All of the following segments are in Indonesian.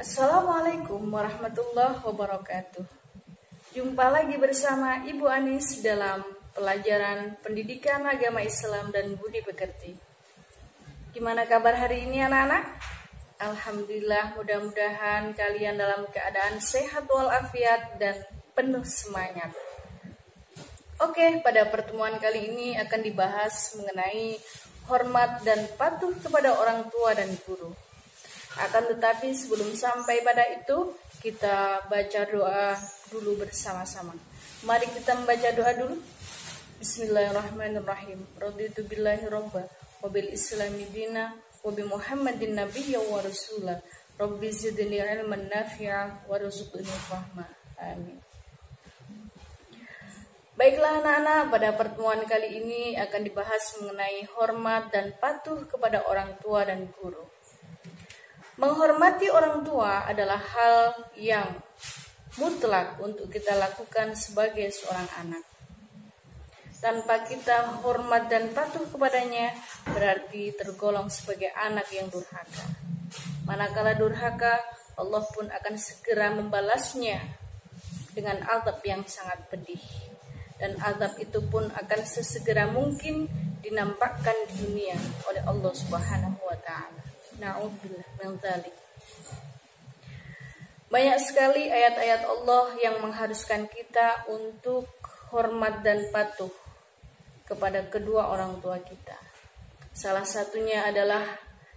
Assalamualaikum warahmatullahi wabarakatuh. Jumpa lagi bersama Ibu Anis dalam pelajaran Pendidikan Agama Islam dan Budi Pekerti. Gimana kabar hari ini anak-anak? Alhamdulillah, mudah-mudahan kalian dalam keadaan sehat walafiat dan penuh semangat. Oke, pada pertemuan kali ini akan dibahas mengenai hormat dan patuh kepada orang tua dan guru. Akan tetapi sebelum sampai pada itu, kita baca doa dulu bersama-sama. Mari kita membaca doa dulu. Bismillahirrahmanirrahim. Raditu billahi robba, wabil islami dina, wabi muhammadin nabiyya wa rasulah. Rabbi zidni ilman nafi'a warzuqni fahma. Amin. Baiklah anak-anak, pada pertemuan kali ini akan dibahas mengenai hormat dan patuh kepada orang tua dan guru. Menghormati orang tua adalah hal yang mutlak untuk kita lakukan sebagai seorang anak. Tanpa kita hormat dan patuh kepadanya, berarti tergolong sebagai anak yang durhaka. Manakala durhaka, Allah pun akan segera membalasnya dengan azab yang sangat pedih. Dan azab itu pun akan sesegera mungkin dinampakkan di dunia oleh Allah Subhanahu wa Ta'ala. Na'udzubillah min dzalik. Banyak sekali ayat-ayat Allah yang mengharuskan kita untuk hormat dan patuh kepada kedua orang tua kita. Salah satunya adalah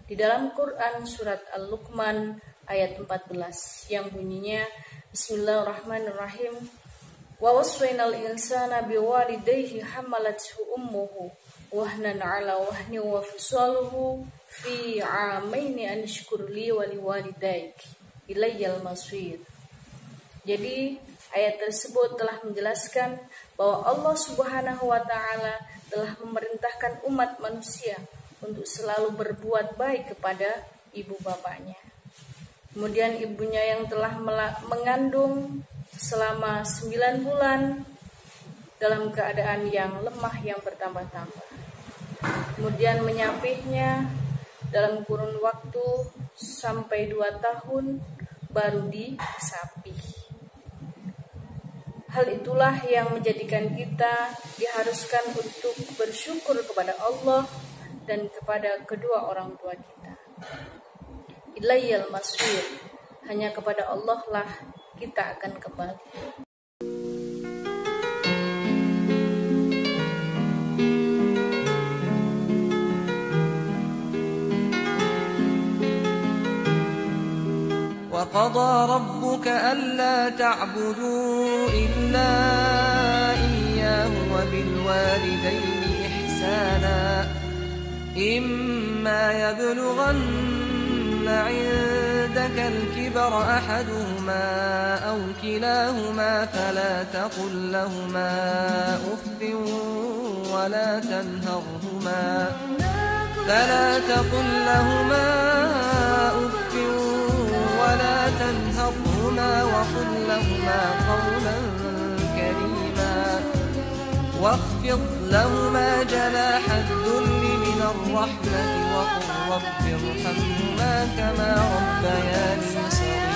di dalam Quran surat Al-Luqman ayat 14 yang bunyinya Bismillahirrahmanirrahim. Wa waswainal insana biwalidayhi hamalathu ummuhu wahnan ala wahni wa fisaluhu fi 'amaini an yashkur li wa liwalidayk ilayyal masir. Jadi ayat tersebut telah menjelaskan bahwa Allah Subhanahu wa Ta'ala telah memerintahkan umat manusia untuk selalu berbuat baik kepada ibu bapaknya. Kemudian ibunya yang telah mengandung selama 9 bulan dalam keadaan yang lemah yang bertambah-tambah. Kemudian menyapihnya dalam kurun waktu sampai 2 tahun baru disapih. Hal itulah yang menjadikan kita diharuskan untuk bersyukur kepada Allah dan kepada kedua orang tua kita. Ilayyal masir, hanya kepada Allah lah kita akan kembali. وَقَضَى رَبُّكَ أَلَّا تَعْبُدُوا إِلَّا إِيَّاهُ وَبِالْوَالِدَيْنِ إِحْسَانًا إِمَّا يَبْلُغَنَّ عِندَكَ الْكِبَرَ أَحَدُهُمَا أَوْ كِلَاهُمَا فَلَا تَقُل لَّهُمَا أُفٍّ ولا تنهرهما وقل لهما قولا كريما واخفض لهما جناح الذل من الرحمة وقل رب ارحمهما كما ربياني صغيرا.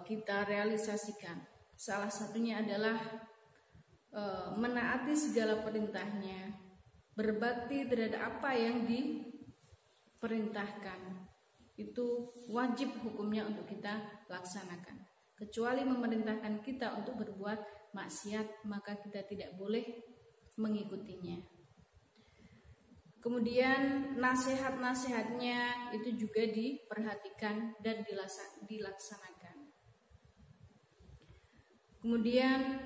kita realisasikan. Salah satunya adalah menaati segala perintahnya, berbakti terhadap apa yang diperintahkan. Itu wajib hukumnya untuk kita laksanakan. Kecuali memerintahkan kita untuk berbuat maksiat, maka kita tidak boleh mengikutinya. Kemudian nasihat-nasihatnya itu juga diperhatikan dan dilaksanakan. Kemudian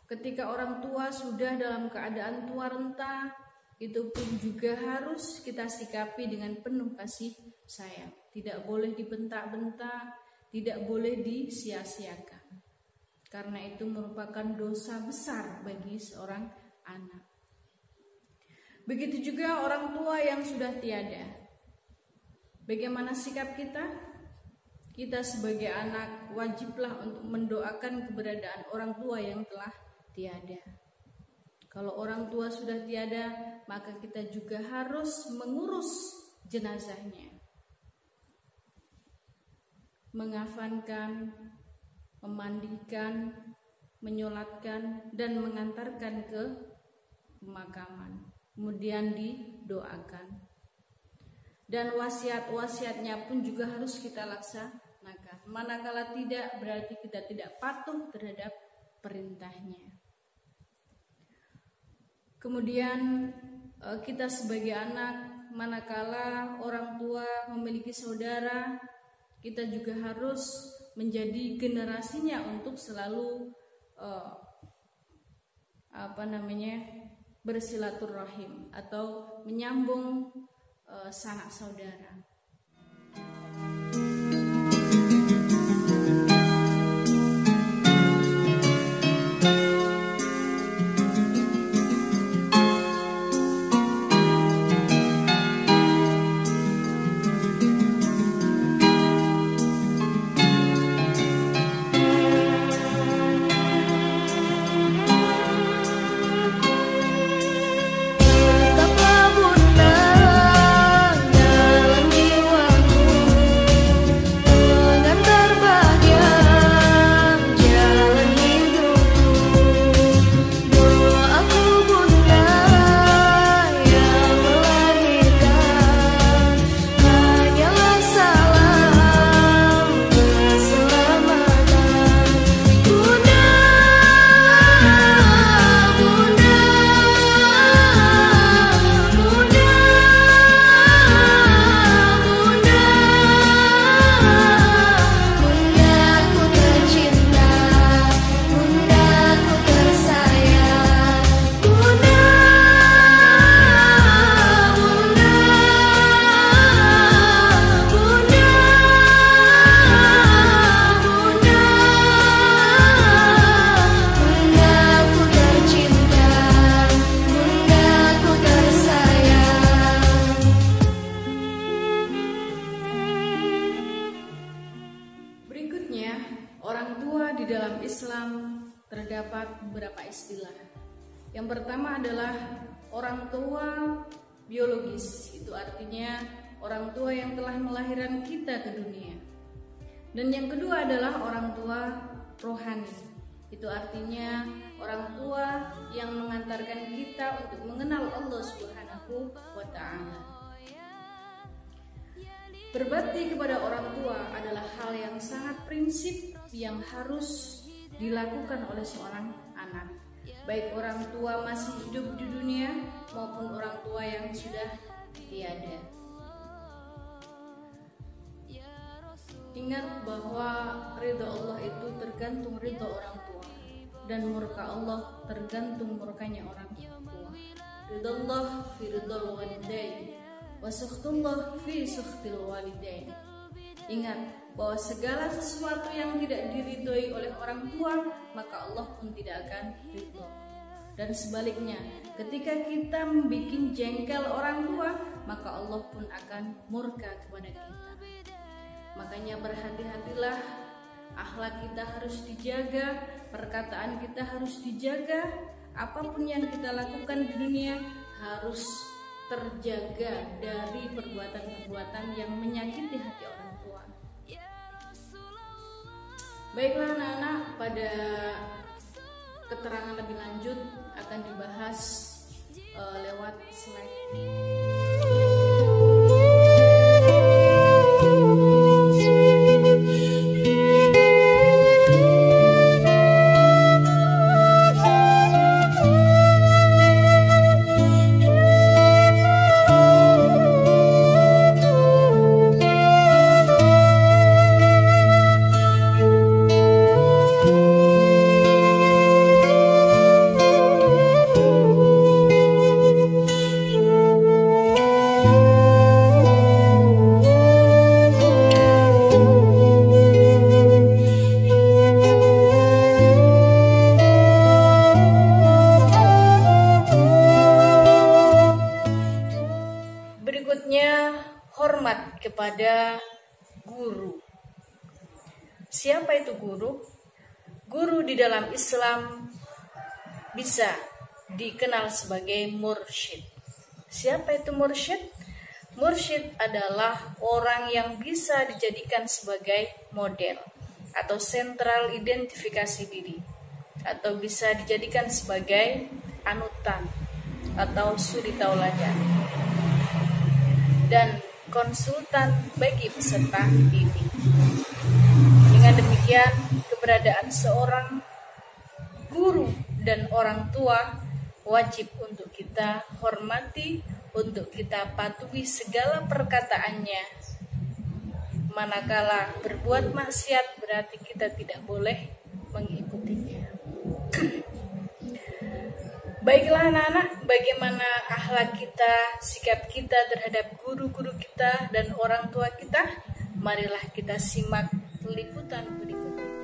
ketika orang tua sudah dalam keadaan tua renta, itu pun juga harus kita sikapi dengan penuh kasih sayang. Tidak boleh dibentak-bentak, tidak boleh disia-siakan. Karena itu merupakan dosa besar bagi seorang anak. Begitu juga orang tua yang sudah tiada. Bagaimana sikap kita? Kita sebagai anak wajiblah untuk mendoakan keberadaan orang tua yang telah tiada. Kalau orang tua sudah tiada, maka kita juga harus mengurus jenazahnya, mengafankan, memandikan, menyolatkan, dan mengantarkan ke pemakaman. Kemudian didoakan. Dan wasiat-wasiatnya pun juga harus kita laksanakan. Manakala tidak, berarti kita tidak patuh terhadap perintahnya. Kemudian kita sebagai anak, manakala orang tua memiliki saudara, kita juga harus menjadi generasinya untuk selalu bersilaturahim atau menyambung sanak saudara. Terdapat beberapa istilah. Yang pertama adalah orang tua biologis, itu artinya orang tua yang telah melahirkan kita ke dunia. Dan yang kedua adalah orang tua rohani, itu artinya orang tua yang mengantarkan kita untuk mengenal Allah Subhanahu wa Ta'ala. Berbakti kepada orang tua adalah hal yang sangat prinsip yang harus dilakukan oleh seorang anak, baik orang tua masih hidup di dunia maupun orang tua yang sudah tiada. Ingat bahwa ridha Allah itu tergantung ridha orang tua, dan murka Allah tergantung murkanya orang tua. Ridha Allah fi ridhal walidain wa sakhtullah fi sakhtil walidain. Ingat bahwa segala sesuatu yang tidak diridhoi oleh orang tua, maka Allah pun tidak akan ridho. Dan sebaliknya, ketika kita membuat jengkel orang tua, maka Allah pun akan murka kepada kita. Makanya berhati-hatilah, akhlak kita harus dijaga, perkataan kita harus dijaga, apapun yang kita lakukan di dunia harus terjaga dari perbuatan-perbuatan yang menyakiti hati orang tua. Baiklah anak-anak, pada keterangan lebih lanjut akan dibahas lewat slide. Berikutnya, hormat kepada guru. Siapa itu guru? Guru di dalam Islam bisa dikenal sebagai mursyid. Siapa itu mursyid? Mursyid adalah orang yang bisa dijadikan sebagai model atau sentral identifikasi diri, atau bisa dijadikan sebagai anutan atau suri tauladan, dan konsultan bagi peserta didik. Dengan demikian, keberadaan seorang guru dan orang tua wajib untuk kita hormati, untuk kita patuhi segala perkataannya. Manakala berbuat maksiat, berarti kita tidak boleh mengikutinya. Baiklah anak-anak, bagaimana akhlak kita, sikap kita terhadap guru-guru kita dan orang tua kita? Marilah kita simak liputan berikut ini.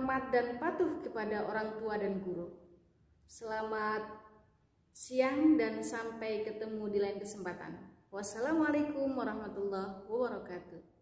hormat dan patuh kepada orang tua dan guru. Selamat siang dan sampai ketemu di lain kesempatan. Wassalamualaikum warahmatullahi wabarakatuh.